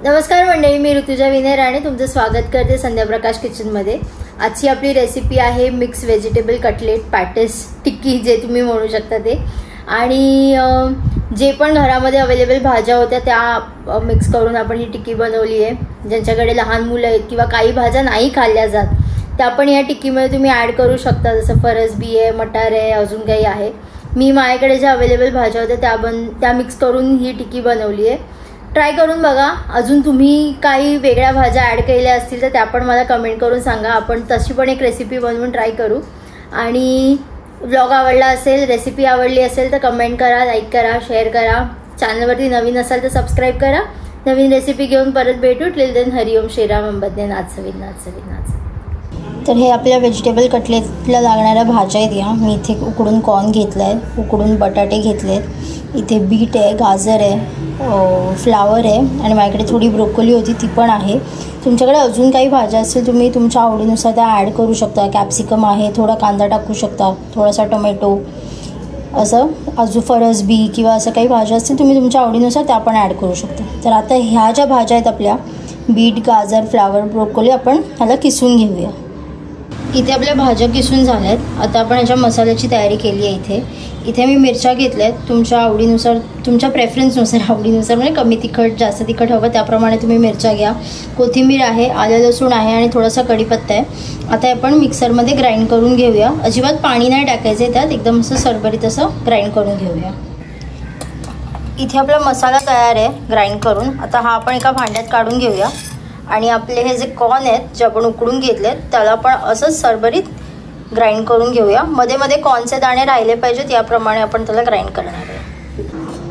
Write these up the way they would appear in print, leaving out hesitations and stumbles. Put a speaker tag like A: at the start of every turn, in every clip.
A: नमस्कार मंडळी, मी ऋतुजा विनय राणे तुमचं स्वागत करते संध्या प्रकाश किचनमध्ये। आजची आपली रेसिपी आहे mix vegetable cutlet patties tikki, जे तुम्ही म्हणू शकता ते। आणि जे पण घरामध्ये अवेलेबल भाज्या होत्या त्या मिक्स करून आपण ही टिक्की बनवली आहे। ज्यांच्याकडे लहान मुलं आहेत किंवा काही भाज्या नाही खाल्ल्या जात त्या पण या टिक्कीमध्ये तुम्ही ॲड करू शकता, जसं फरसबी आहे, मटार आहे, अजून काही आहे। मी माझ्याकडे ज्या अवेलेबल भाज्या होत्या त्या मिक्स करून ही टिक्की बनवली आहे। ट्राय करून बघा। अजून तुम्ही काही वेगळ्या भाज्या ॲड केल्या असतील तर त्या पण मला कमेंट करून सांगा, आपण तशी पण एक रेसिपी बनवून ट्राय करू। आणि व्लॉग आवडला असेल, रेसिपी आवडली असेल तर कमेंट करा, लाईक करा, शेअर करा। चॅनलवरती नवीन असाल तर सबस्क्राईब करा। नवीन रेसिपी घेऊन परत भेटू। टिल देन हरिओम श्रीराम अंबदने नाचवीन नाचवीन नाच। तर हे आपल्या व्हेजिटेबल कटलेटला लागणाऱ्या भाज्या आहेत। या मी इथे उकडून कॉर्न घेतला आहे, उकडून बटाटे घेतले आहेत, इथे बीट आहे, गाजर आहे, फ्लावर आहे आणि माझ्याकडे थोडी ब्रोकोली होती ती पण आहे। तुमच्याकडे अजून काही भाज्या असतील तुम्ही तुमच्या आवडीनुसार त्या ॲड करू शकता। कॅप्सिकम आहे, थोडा कांदा टाकू शकता, थोडासा टोमॅटो, असं अजून फरसबी किंवा असं काही भाज्या असतील तुम्ही तुमच्या आवडीनुसार त्या पण ॲड करू शकता। तर आता ह्या ज्या भाज्या आहेत आपल्या बीट, गाजर, फ्लावर, ब्रोकोली, आपण ह्याला किसून घेऊया। इथे आपल्या भाज्या किसून झाल्या आहेत। आता आपण ह्याच्या मसाल्याची तयारी केली आहे। इथे मी मिरच्या घेतल्या आहेत, तुमच्या आवडीनुसार, तुमच्या प्रेफरन्सनुसार, आवडीनुसार, म्हणजे कमी तिखट जास्त तिखट हवं त्याप्रमाणे तुम्ही मिरच्या घ्या। कोथिंबीर आहे, आलं लसूण आहे आणि थोडासा कढीपत्ता आहे। आता आपण मिक्सरमध्ये ग्राइंड करून घेऊया। अजिबात पाणी नाही टाकायचं आहे त्यात, एकदम असं सरबरीत असं ग्राइंड करून घेऊया। इथे आपला मसाला तयार आहे ग्राइंड करून। आता हा आपण एका भांड्यात काढून घेऊया आणि आपले हे जे कॉर्न आहेत जे आपण उकडून घेतलेत त्याला पण असंच सरबरीत ग्राइंड करून घेऊया। मध्ये मध्ये कॉर्नचे दाणे राहिले पाहिजेत याप्रमाणे आपण त्याला ग्राइंड करणार आहे।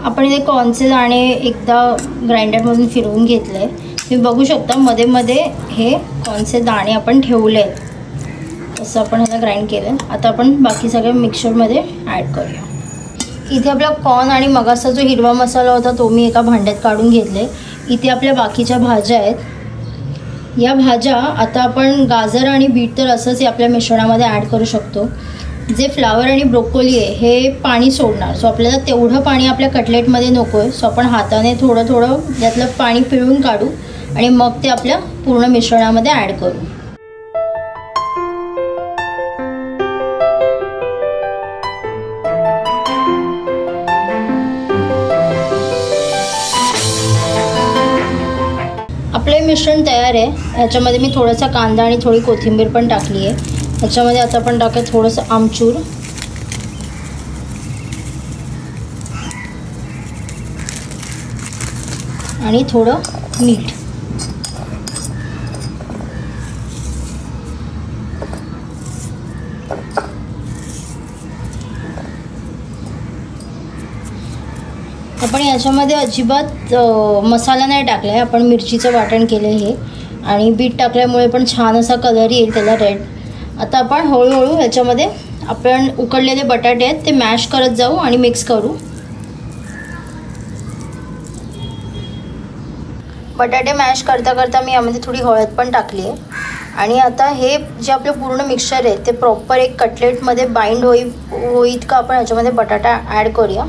A: आपण इथे कॉर्नचे दाणे एकदा ग्राइंडरमधून फिरवून घेतले, तुम्ही बघू शकता मध्ये मध्ये हे कॉर्नचे दाणे आपण ठेवले आहेत, असं आपण ह्याला ग्राइंड केलं। आता आपण बाकी सगळ्या मिक्सरमध्ये ॲड करूया। इथे आपला कॉर्न आणि मगाचा जो हिरवा मसाला होता तो मी एका भांड्यात काढून घेतले। इथे आपल्या बाकीच्या भाज्या आहेत। या भाज्या आता आपण गाजर आणि बीट तर असंच आपल्या मिश्रणामध्ये ॲड करू शकतो। जे फ्लावर आणि ब्रोकोली आहे हे पाणी सोडणार, सो आपल्याला तेवढं पाणी आपल्या कटलेटमध्ये नको आहे। सो आपण हाताने थोडं थोडं त्यातलं पाणी पिळून काढू आणि मग ते आपल्या पूर्ण मिश्रणामध्ये ॲड करू। आपले मिश्रण तयार आहे। ह्याच्यामध्ये मी थोडासा कांदा आणि थोडी कोथिंबीर पण टाकली आहे। ह्याच्यामध्ये आता आपण टाकूया थोडंसं आमचूर, आणि थोडं मीठ। आपण याच्यामध्ये अजिबात मसाला नाही टाकला आहे, आपण मिरचीचं वाटण केलं आहे आणि बीट टाकल्यामुळे पण छान असा कलर येईल त्याला, रेड। आता आपण हळूहळू ह्याच्यामध्ये आपण उकडलेले बटाटे आहेत ते मॅश करत जाऊ आणि मिक्स करू। बटाटे मॅश करता करता मी यामध्ये थोडी हळद पण टाकली आहे। आणि आता हे जे आपलं पूर्ण मिक्सचर आहे ते प्रॉपर एक कटलेटमध्ये बाइंड होईत का आपण ह्याच्यामध्ये बटाटा ॲड करूया।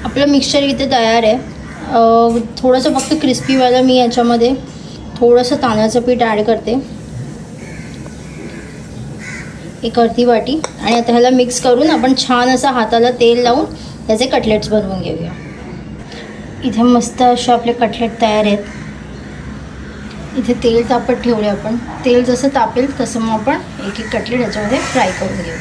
A: आपलं मिक्सचर इथे तयार आहे। थोडंसं फक्त क्रिस्पी व्हायला मी याच्यामध्ये थोडंसं तांदळाचं पीठ ॲड करते, एक अर्धी वाटी। आणि आता ह्याला मिक्स करून आपण छान असं हाताला तेल लावून त्याचे कटलेट्स बनवून घेऊया। इथे मस्त असे आपले कटलेट तयार आहेत। इथे तेल तापत ठेवले आपण, तेल जसं तापेल तसं मग आपण एक एक कटलेट याच्यामध्ये फ्राय करून घेऊ।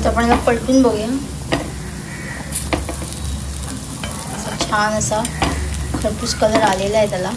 A: आपण याला पलटून बघूया। छान असा खरपूस कलर आलेला आहे त्याला।